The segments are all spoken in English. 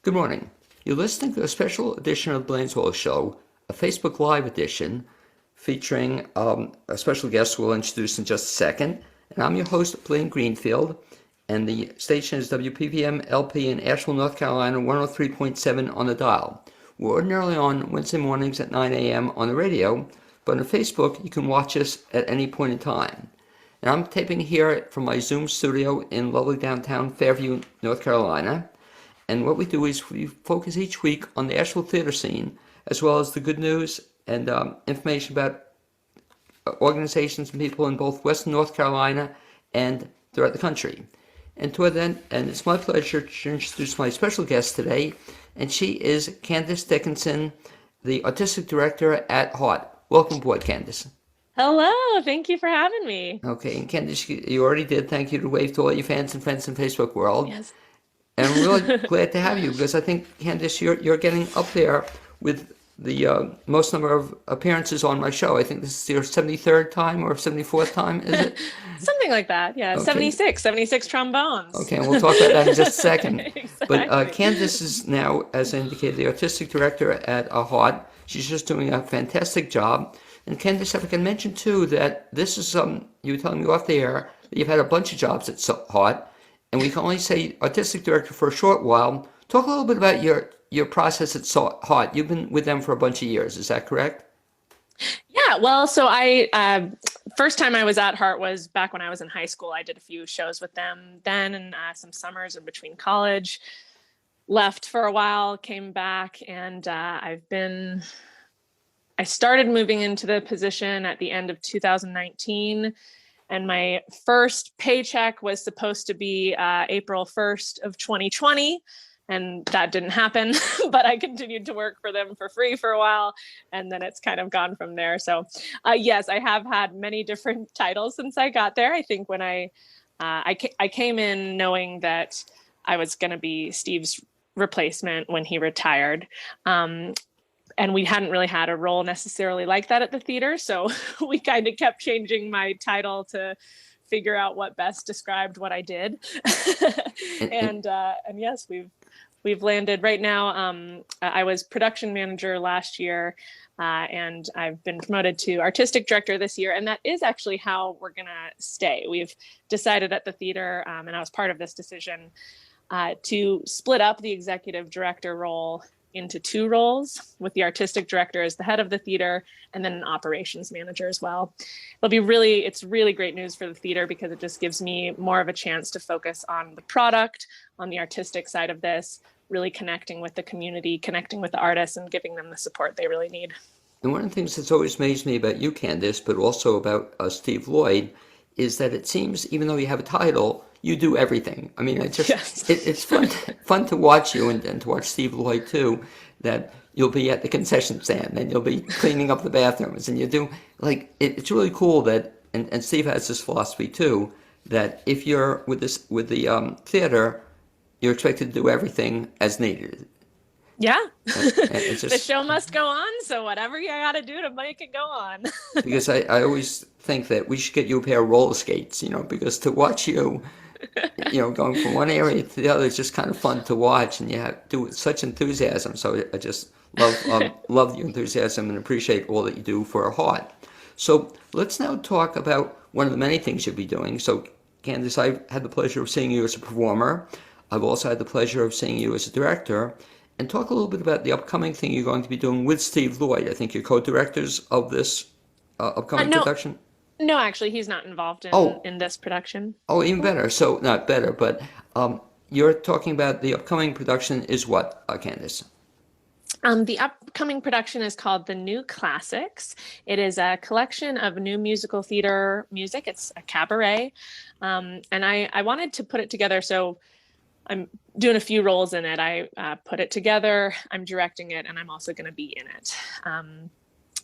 Good morning. You're listening to a special edition of BLAINESWORLD Show, a Facebook Live edition featuring a special guest we'll introduce in just a second. And I'm your host, Blaine Greenfield, and the station is WPVM LP in Asheville, North Carolina, 103.7 on the dial. We're ordinarily on Wednesday mornings at 9 a.m. on the radio, but on Facebook you can watch us at any point in time. And I'm taping here from my Zoom studio in lovely downtown Fairview, North Carolina. And what we do is we focus each week on the Asheville theater scene, as well as the good news and information about organizations and people in both Western North Carolina and throughout the country. And toward then, and it's my pleasure to introduce my special guest today, and she is Candice Dickinson, the Artistic Director at HART. Welcome aboard, Candice. Hello, thank you for having me. Okay, and Candice, you already did. Thank you to wave to all your fans and friends in Facebook world. Yes. And I'm really glad to have you because I think, Candice, you're getting up there with the most number of appearances on my show. I think this is your 73rd time or 74th time, is it? Something like that, yeah. Okay. 76 trombones. Okay, and we'll talk about that in just a second. Exactly. But Candice is now, as I indicated, the Artistic Director at HART. She's just doing a fantastic job. And Candice, if I can mention, too, that this is, you were telling me off the air, that you've had a bunch of jobs at HART. And we can only say artistic director for a short while. Talk a little bit about your process at HART. You've been with them for a bunch of years. Is that correct? Yeah. Well, so I first time I was at HART was back when I was in high school. I did a few shows with them then, and some summers in between college. Left for a while, came back, and I started moving into the position at the end of 2019. And my first paycheck was supposed to be April 1st of 2020, and that didn't happen, but I continued to work for them for free for a while, and then it's kind of gone from there. So yes, I have had many different titles since I got there. I think when I came in knowing that I was going to be Steve's replacement when he retired. And we hadn't really had a role necessarily like that at the theater. So we kind of kept changing my title to figure out what best described what I did. and yes, we've landed right now. I was production manager last year, and I've been promoted to artistic director this year. And that is actually how we're going to stay. We've decided at the theater, and I was part of this decision, to split up the executive director role into two roles, with the artistic director as the head of the theater and then an operations manager as well. It's really great news for the theater because it just gives me more of a chance to focus on the product, on the artistic side of this, really connecting with the community, connecting with the artists and giving them the support they really need. And one of the things that's always amazed me about you, Candice, but also about Steve Lloyd, is that it seems, even though you have a title, you do everything. I mean, it's fun to watch you and to watch Steve Lloyd too, that you'll be at the concession stand and you'll be cleaning up the bathrooms and you do, it's really cool that, and Steve has this philosophy too, that if you're with the theater, you're expected to do everything as needed. Yeah. The show must go on, so whatever you got to do to make it go on. Because I always think that we should get you a pair of roller skates, because to watch you, going from one area to the other is just kind of fun to watch, and you have to do it with such enthusiasm. So I just love your enthusiasm and appreciate all that you do for HART. So let's now talk about one of the many things you'll be doing. So Candice, I've had the pleasure of seeing you as a performer. I've also had the pleasure of seeing you as a director. And talk a little bit about the upcoming thing you're going to be doing with Steve Lloyd. I think you're co-directors of this upcoming production. No, actually, he's not involved in this production. Oh, even better. So, not better, but you're talking about the upcoming production is what, Candice? The upcoming production is called The New Classics. It is a collection of new musical theater music. It's a cabaret. And I wanted to put it together, so I'm doing a few roles in it. I put it together, I'm directing it, and I'm also going to be in it.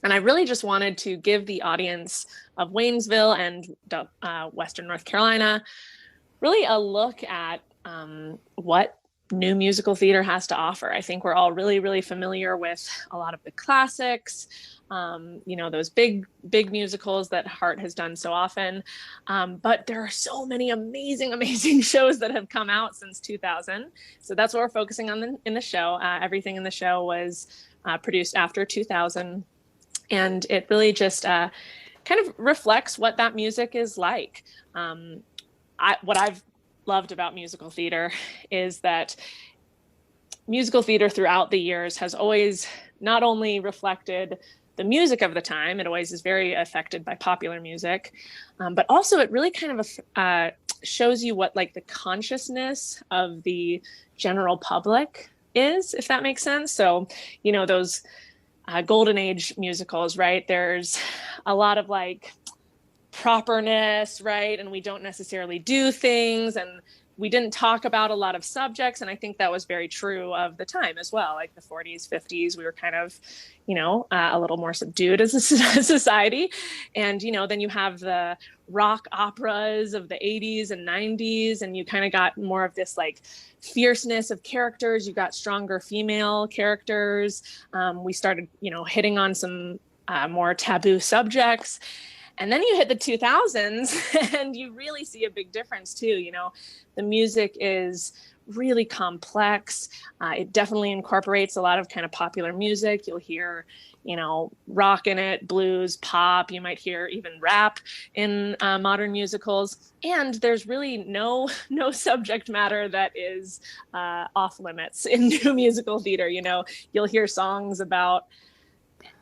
And I really just wanted to give the audience of Waynesville and Western North Carolina really a look at what new musical theater has to offer. I think we're all really, really familiar with a lot of the classics, those big musicals that HART has done so often. But there are so many amazing, amazing shows that have come out since 2000. So that's what we're focusing on in the show. Everything in the show was produced after 2000. And it really just kind of reflects what that music is like. What I've loved about musical theater is that musical theater throughout the years has always not only reflected the music of the time, it always is very affected by popular music, but also it really kind of shows you what like the consciousness of the general public is, if that makes sense. So, those golden age musicals, right? There's a lot of like properness, right? And we don't necessarily do things, and we didn't talk about a lot of subjects. And I think that was very true of the time as well. Like the 40s, 50s, we were kind of, a little more subdued as a society. And, then you have the rock operas of the 80s and 90s, and you kind of got more of this like fierceness of characters. You got stronger female characters. We started, hitting on some more taboo subjects. And then you hit the 2000s and you really see a big difference too. The music is really complex. It definitely incorporates a lot of kind of popular music. You'll hear, rock in it, blues, pop. You might hear even rap in modern musicals. And there's really no subject matter that is off limits in new musical theater. You'll hear songs about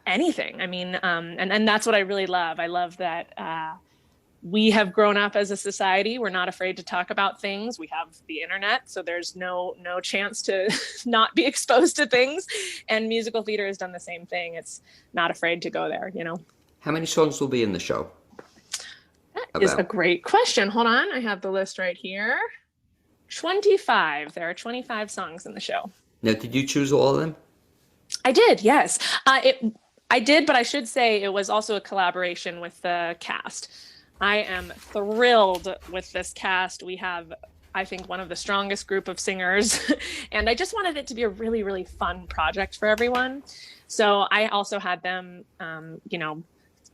anything. I mean, and that's what I really love. I love that we have grown up as a society. We're not afraid to talk about things. We have the internet, so there's no chance to not be exposed to things. And musical theater has done the same thing. It's not afraid to go there, How many songs will be in the show? That is a great question. Hold on. I have the list right here. 25. There are 25 songs in the show. Now, did you choose all of them? I did, yes. I did, but I should say it was also a collaboration with the cast. I am thrilled with this cast. We have, I think, one of the strongest group of singers, and I just wanted it to be a really, really fun project for everyone. So I also had them,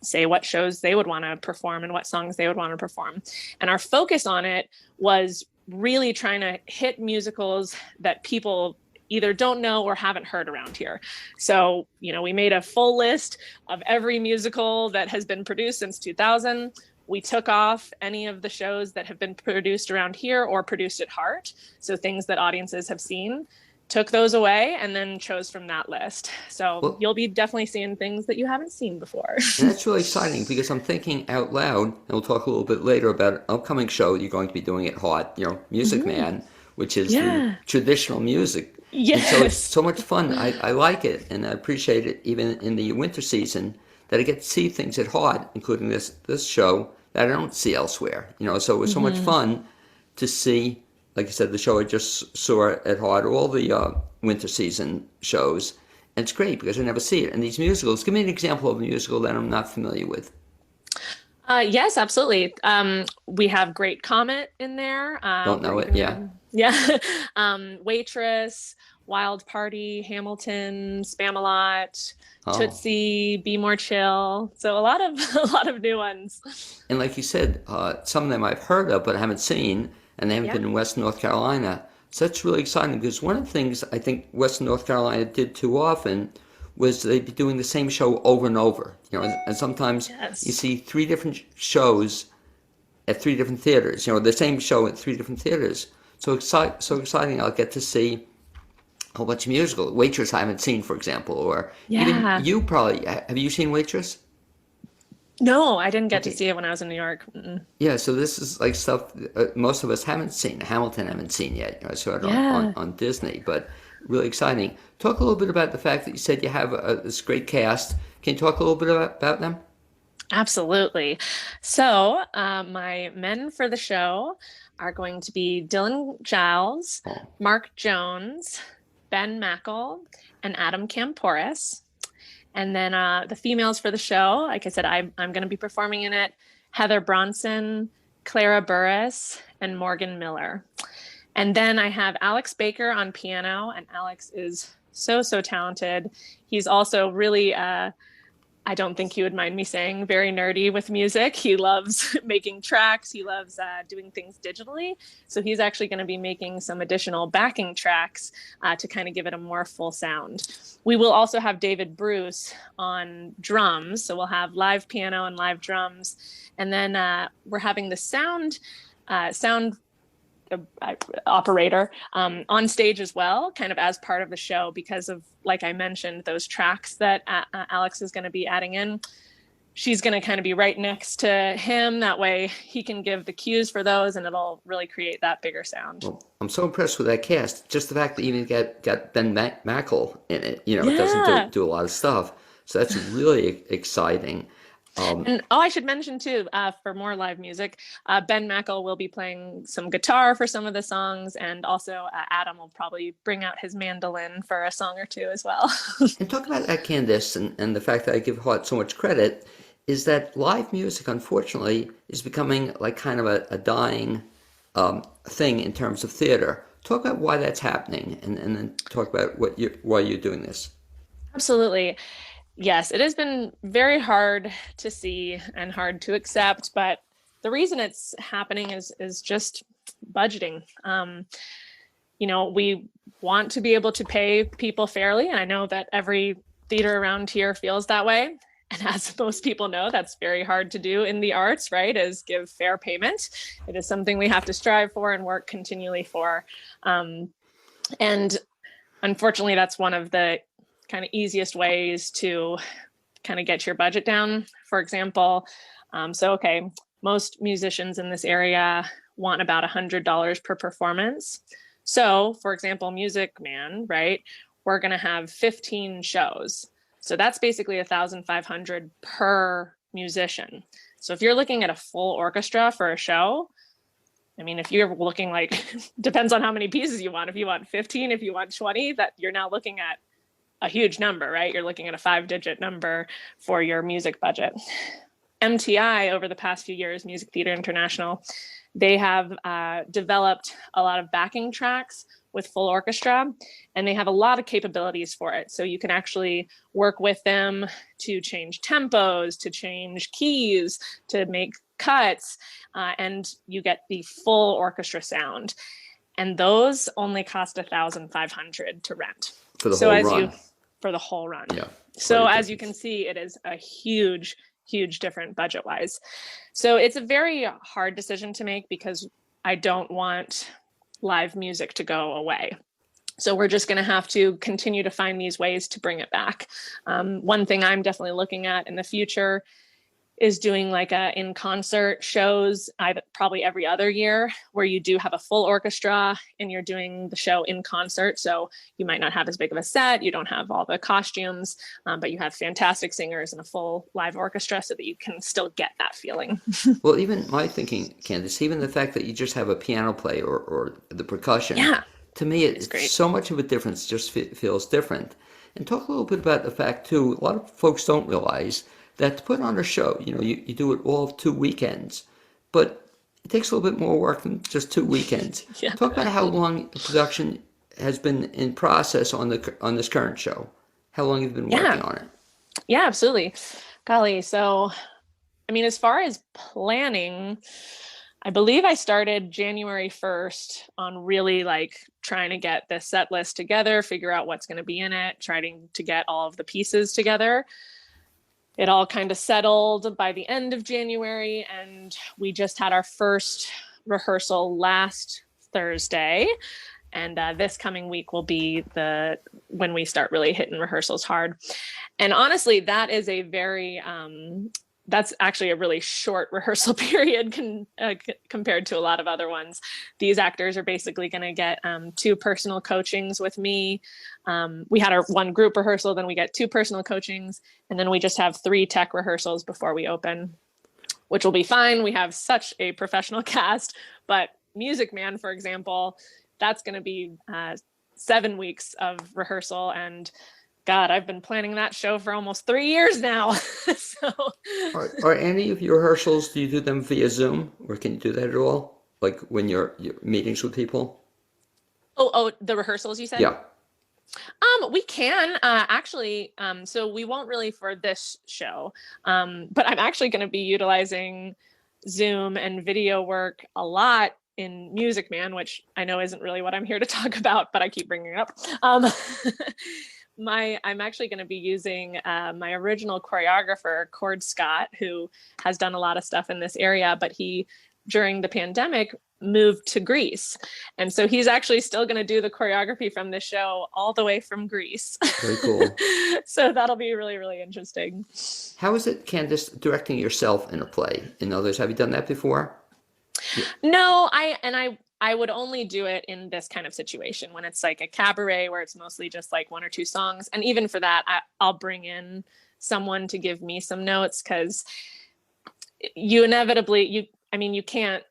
say what shows they would want to perform and what songs they would want to perform. And our focus on it was really trying to hit musicals that people either don't know or haven't heard around here. So, we made a full list of every musical that has been produced since 2000. We took off any of the shows that have been produced around here or produced at HART. So things that audiences have seen, took those away and then chose from that list. So you'll be definitely seeing things that you haven't seen before. And that's really exciting because I'm thinking out loud, and we'll talk a little bit later about an upcoming show you're going to be doing at HART, Music Man, which is the traditional music. Yes. And so it's so much fun. I like it, and I appreciate it even in the winter season that I get to see things at HART, including this show that I don't see elsewhere. So it was so much fun to see, like I said, the show I just saw at HART, all the winter season shows. And it's great because I never see it. And these musicals, give me an example of a musical that I'm not familiar with. Yes, absolutely. We have Great Comet in there. Don't know it, yeah. Yeah. Waitress, Wild Party, Hamilton, Spamalot, Tootsie, Be More Chill. So a lot of new ones. And like you said, some of them I've heard of but I haven't seen, and they haven't been in Western North Carolina. So that's really exciting because one of the things I think Western North Carolina did too often was they'd be doing the same show over and over. And sometimes you see 3 different shows at 3 different theaters. The same show at 3 different theaters. So exciting! I'll get to see a whole bunch of musical. Waitress I haven't seen, for example, or even you probably have you seen Waitress? No, I didn't get to see it when I was in New York. Mm-mm. Yeah, so this is like stuff most of us haven't seen. Hamilton I haven't seen yet. I saw it on Disney, but really exciting. Talk a little bit about the fact that you said you have this great cast. Can you talk a little bit about them? Absolutely. So my men for the show are going to be Dylan Giles, Mark Jones, Ben Mackle, and Adam Kamporis. And then the females for the show, like I said, I'm going to be performing in it, Heather Bronson, Clara Burris, and Morgan Miller. And then I have Alex Baker on piano, and Alex is so, so talented. He's also really, I don't think he would mind me saying, very nerdy with music. He loves making tracks. He loves doing things digitally. So he's actually going to be making some additional backing tracks to kind of give it a more full sound. We will also have David Bruce on drums. So we'll have live piano and live drums. And then we're having the sound operator on stage as well, kind of as part of the show, because of, like I mentioned, those tracks that Alex is going to be adding in. She's going to kind of be right next to him. That way he can give the cues for those, and it'll really create that bigger sound. Well, I'm so impressed with that cast. Just the fact that you even got Ben Mackle in it, it doesn't do a lot of stuff. So that's really exciting. And I should mention too, for more live music, Ben Mackle will be playing some guitar for some of the songs, and also Adam will probably bring out his mandolin for a song or two as well. And talk about that, Candice, and the fact that I give HART so much credit is that live music, unfortunately, is becoming like kind of a dying thing in terms of theater. Talk about why that's happening, and then talk about why you're doing this. Absolutely. Yes, it has been very hard to see and hard to accept, but the reason it's happening is just budgeting. We want to be able to pay people fairly, and I know that every theater around here feels that way. And as most people know, that's very hard to do in the arts, right? Is give fair payment. It is something we have to strive for and work continually for. And unfortunately, that's one of the kind of easiest ways to kind of get your budget down. For example, most musicians in this area want about $100 per performance. So, for example, Music Man, right? We're going to have 15 shows. So that's basically $1,500 per musician. So if you're looking at a full orchestra for a show, I mean, if you're looking depends on how many pieces you want. If you want 15, if you want 20, that you're now looking at a huge number, right? You're looking at a 5-digit number for your music budget. MTI, over the past few years, Music Theater International, they have developed a lot of backing tracks with full orchestra, and they have a lot of capabilities for it. So you can actually work with them to change tempos, to change keys, to make cuts, and you get the full orchestra sound. And those only cost $1,500 to rent. For the whole run. For the whole run. Yeah. So as you can see, it is a huge different budget wise. So it's a very hard decision to make, because I don't want live music to go away. So we're just going to have to continue to find these ways to bring it back. One thing I'm definitely looking at in the future is doing in-concert shows, probably every other year, where you do have a full orchestra and you're doing the show in concert. So you might not have as big of a set, you don't have all the costumes, but you have fantastic singers and a full live orchestra so that you can still get that feeling. Well, even my thinking, Candice, even the fact that you just have a piano player or the percussion, to me, it's so much of a difference, just feels different. And talk a little bit about the fact, too, a lot of folks don't realize that to put on a show, you do it all 2 weekends, but it takes a little bit more work than just 2 weekends. Yeah. Talk about how long the production has been in process on this current show. How long you've been working on it? Yeah, absolutely. Golly. So, I mean, as far as planning, I believe I started January 1st on really trying to get the set list together, figure out what's going to be in it, trying to get all of the pieces together. It all kind of settled by the end of January, and we just had our first rehearsal last Thursday. And this coming week will be when we start really hitting rehearsals hard. And honestly, that is that's actually a really short rehearsal period compared to a lot of other ones. These actors are basically going to get 2 personal coachings with me. We had our 1 group rehearsal, then we get 2 personal coachings, and then we just have 3 tech rehearsals before we open, which will be fine. We have such a professional cast, but Music Man, for example, that's going to be 7 weeks of rehearsal, and God, I've been planning that show for almost 3 years now. So, are any of your rehearsals, do you do them via Zoom, or can you do that at all? Like when you're meetings with people? Oh, the rehearsals you said? Yeah. We can actually. So we won't really for this show, but I'm actually going to be utilizing Zoom and video work a lot in Music Man, which I know isn't really what I'm here to talk about, but I keep bringing it up. I'm actually going to be using my original choreographer, Cord Scott, who has done a lot of stuff in this area, but he, during the pandemic, moved to Greece. And so he's actually still going to do the choreography from this show all the way from Greece. Very cool. So that'll be really, really interesting. How is it, Candice, directing yourself in a play? In others, have you done that before? No, I would only do it in this kind of situation when it's like a cabaret where it's mostly just like one or two songs. And even for that, I'll bring in someone to give me some notes, because you inevitably, you can't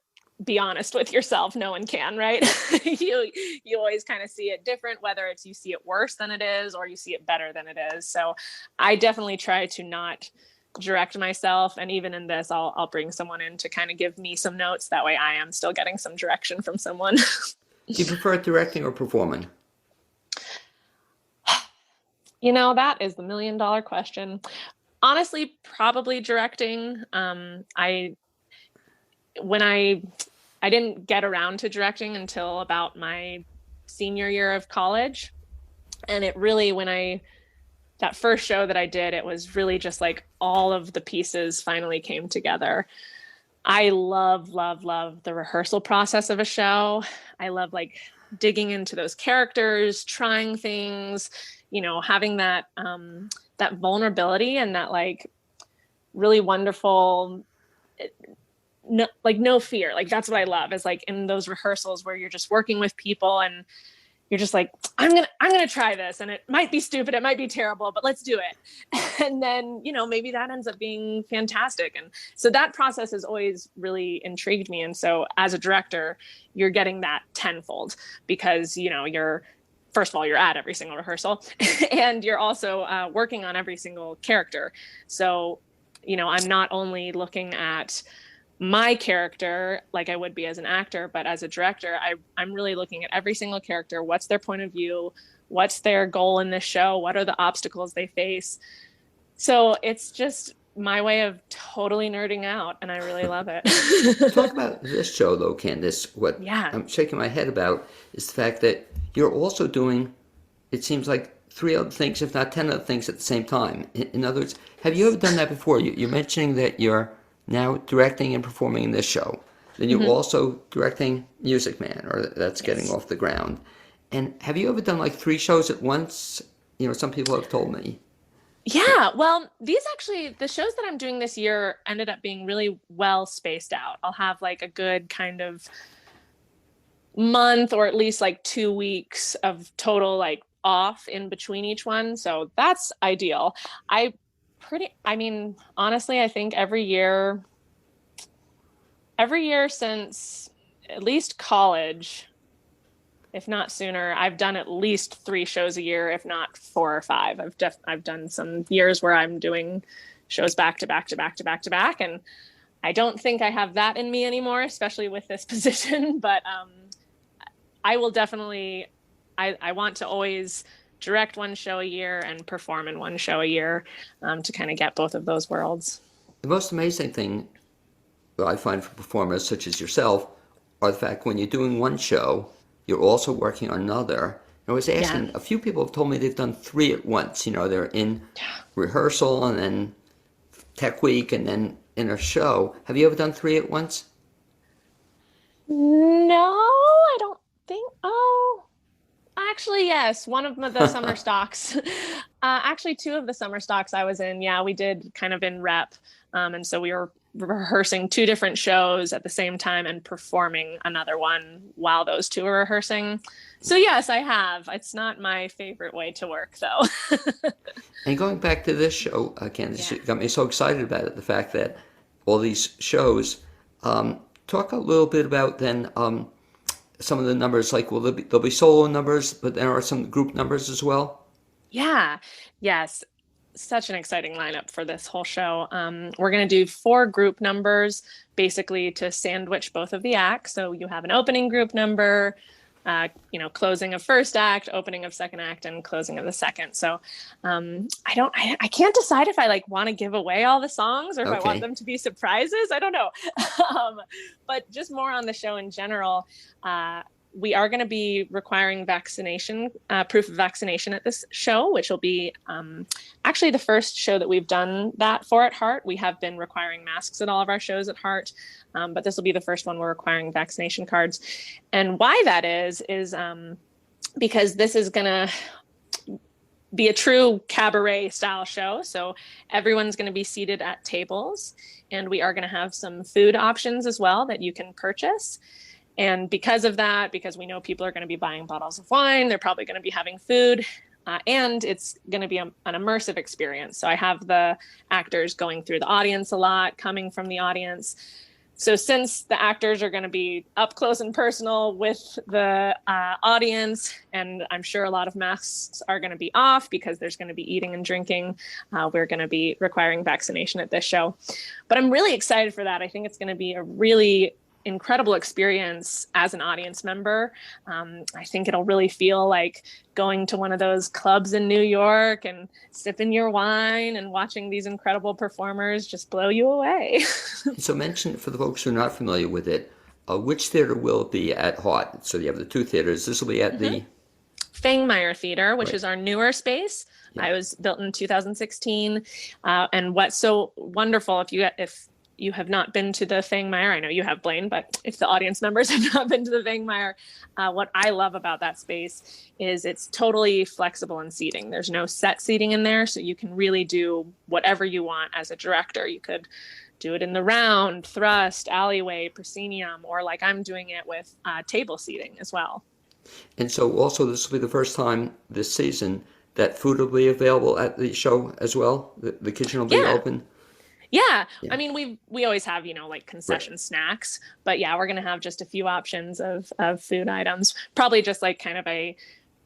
be honest with yourself. No one can, right? you always kind of see it different, whether it's you see it worse than it is or you see it better than it is. So I definitely try to not direct myself, and even in this I'll bring someone in to kind of give me some notes. That way I am still getting some direction from someone. Do you prefer directing or performing? That is the $1 million question. Honestly, probably directing. I didn't get around to directing until about my senior year of college, and it really, that first show that I did, it was really just like all of the pieces finally came together. I love, love, love the rehearsal process of a show. I love like digging into those characters, trying things, having that vulnerability and that like really wonderful, no fear. Like that's what I love, is like in those rehearsals where you're just working with people and you're just like, I'm gonna try this, and it might be stupid, it might be terrible, but let's do it. And then, maybe that ends up being fantastic. And so that process has always really intrigued me. And so as a director, you're getting that tenfold, because, you're, first of all, you're at every single rehearsal and you're also working on every single character. So, I'm not only looking at my character like I would be as an actor, but as a director, I'm really looking at every single character. What's their point of view? What's their goal in this show? What are the obstacles they face? So it's just my way of totally nerding out, and I really love it. Talk about this show, though, Candice. What I'm shaking my head about is the fact that you're also doing, it seems like, 3 other things, if not 10 other things at the same time. In other words, have you ever done that before? You're mentioning that you're now directing and performing in this show. Then you're also directing Music Man, or that's getting off the ground. And have you ever done like 3 shows at once? Some people have told me. Yeah, well, the shows that I'm doing this year ended up being really well spaced out. I'll have like a good kind of month, or at least like 2 weeks of total like off in between each one. So that's ideal. Honestly, I think every year since at least college, if not sooner, I've done at least 3 shows a year, if not 4 or 5. I've done some years where I'm doing shows back to back to back to back to back. And I don't think I have that in me anymore, especially with this position. But I will definitely, I want to always direct 1 show a year and perform in 1 show a year, to kind of get both of those worlds. The most amazing thing that I find for performers such as yourself are the fact when you're doing 1 show, you're also working on another. I was asking, a few people have told me they've done 3 at once. They're in rehearsal and then tech week and then in a show. Have you ever done 3 at once? No, I don't think. Oh, actually, yes. One of the summer stocks. Actually, 2 of the summer stocks I was in, we did kind of in rep. And so we were rehearsing 2 different shows at the same time and performing another one while those 2 were rehearsing. So yes, I have. It's not my favorite way to work, though. And going back to this show, Candice, you got me so excited about it, the fact that all these shows, talk a little bit about then some of the numbers, like there'll be solo numbers, but there are some group numbers as well? Yeah, yes. Such an exciting lineup for this whole show. We're going to do 4 group numbers, basically to sandwich both of the acts. So you have an opening group number, closing of first act, opening of second act, and closing of the second. So I can't decide if I want to give away all the songs or if I want them to be surprises. I don't know. But just more on the show in general. We are going to be requiring proof of vaccination at this show, which will be actually the first show that we've done that for at HART. We have been requiring masks at all of our shows at HART, but this will be the first one we're requiring vaccination cards. And why that is because this is going to be a true cabaret style show. So everyone's going to be seated at tables, and we are going to have some food options as well that you can purchase. And because of that, because we know people are going to be buying bottles of wine, they're probably going to be having food, and it's going to be an immersive experience. So I have the actors going through the audience a lot, coming from the audience. So since the actors are going to be up close and personal with the audience, and I'm sure a lot of masks are going to be off because there's going to be eating and drinking, we're going to be requiring vaccination at this show. But I'm really excited for that. I think it's going to be a really incredible experience as an audience member. I think it'll really feel like going to one of those clubs in New York and sipping your wine and watching these incredible performers just blow you away. So mention, for the folks who are not familiar with it, which theater will be at HART? So you have the two theaters. This will be at the Fangmeyer Theater, which is our newer space. Yeah. I was built in 2016. And what's so wonderful, if you have not been to the Fangmeyer, I know you have, Blaine, but if the audience members have not been to the Fangmeyer, what I love about that space is it's totally flexible in seating. There's no set seating in there, so you can really do whatever you want as a director. You could do it in the round, thrust, alleyway, proscenium, or like I'm doing it with table seating as well. And so also this will be the first time this season that food will be available at the show as well? The kitchen will be open? Yeah. I mean, we always have, concession snacks, but yeah, we're going to have just a few options of food items, probably just like kind of a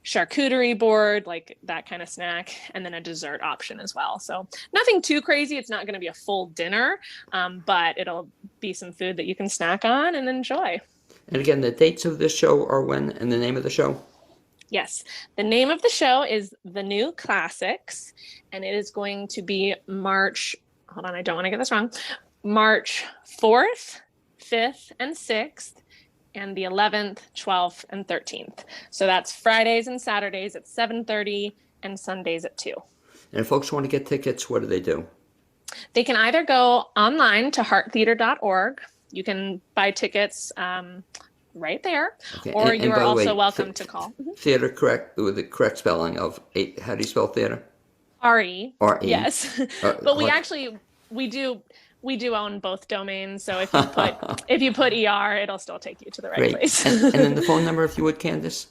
charcuterie board, like that kind of snack, and then a dessert option as well. So nothing too crazy. It's not going to be a full dinner, but it'll be some food that you can snack on and enjoy. And again, the dates of this show are when, and the name of the show? Yes. The name of the show is The New Classics, and it is going to be hold on, I don't want to get this wrong, March 4th, 5th, and 6th, and the 11th, 12th, and 13th. So that's Fridays and Saturdays at 7:30 and Sundays at 2. And if folks want to get tickets, what do they do? They can either go online to hearttheater.org. You can buy tickets right there, or you are also welcome to call. Theater, correct, with the correct spelling of, how do you spell theater? R-E. R-E. Yes. But we do own both domains. So if you put ER, it'll still take you to the right place. And then the phone number, if you would, Candice?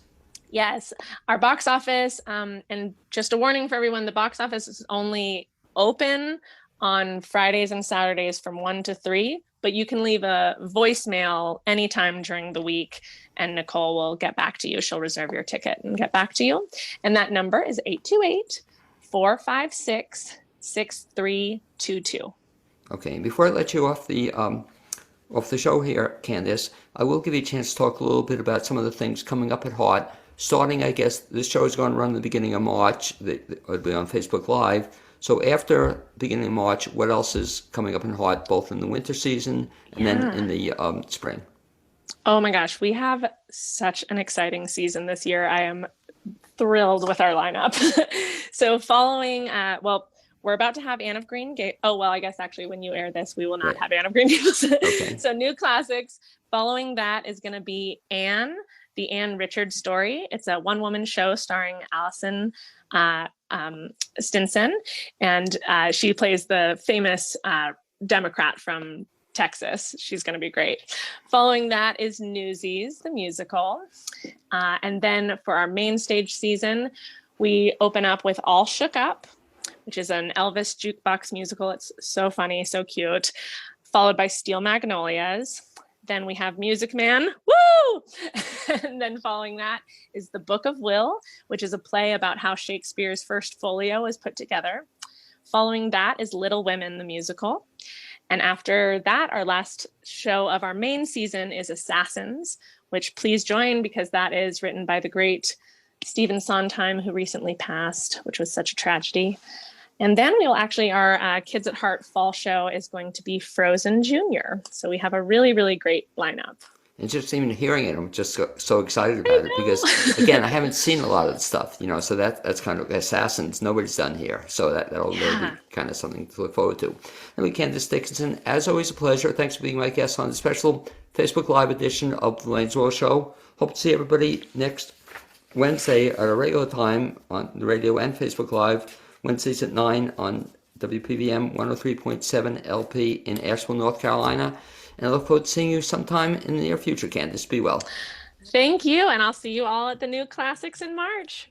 Yes. Our box office, and just a warning for everyone, the box office is only open on Fridays and Saturdays from 1 to 3, but you can leave a voicemail anytime during the week and Nicole will get back to you. She'll reserve your ticket and get back to you. And that number is 828-456-6322. Okay, before I let you off the show here, Candice, I will give you a chance to talk a little bit about some of the things coming up at HART. Starting, I guess, this show is going to run the beginning of March. It'll be on Facebook Live. So after beginning of March, what else is coming up in HART, both in the winter season and then in the spring? Oh my gosh, we have such an exciting season this year. I am thrilled with our lineup. So following, we're about to have Anne of Green Gables. Oh, well, I guess actually when you air this, we will not have Anne of Green Gables. Okay. So New Classics. Following that is going to be Anne, the Anne Richards story. It's a one-woman show starring Allison Stinson, and she plays the famous Democrat from Texas. She's going to be great. Following that is Newsies, the musical. And then for our main stage season, we open up with All Shook Up, which is an Elvis jukebox musical. It's so funny, so cute. Followed by Steel Magnolias. Then we have Music Man. Woo! And then following that is The Book of Will, which is a play about how Shakespeare's first folio was put together. Following that is Little Women, the musical. And after that, our last show of our main season is Assassins, which please join because that is written by the great Stephen Sondheim, who recently passed, which was such a tragedy. And then our Kids at Heart fall show is going to be Frozen Junior. So we have a really, really great lineup. And just even hearing it, I'm just so excited about it because, again, I haven't seen a lot of the stuff, so that's kind of Assassins, nobody's done here. So that'll really be kind of something to look forward to. Anyway, Candice Dickinson, as always, a pleasure. Thanks for being my guest on the special Facebook Live edition of the Blaine's World Show. Hope to see everybody next Wednesday at a regular time on the radio and Facebook Live. Wednesdays at 9 on WPVM 103.7 LP in Asheville, North Carolina. And I look forward to seeing you sometime in the near future, Candice. Be well. Thank you, and I'll see you all at the new Classics in March.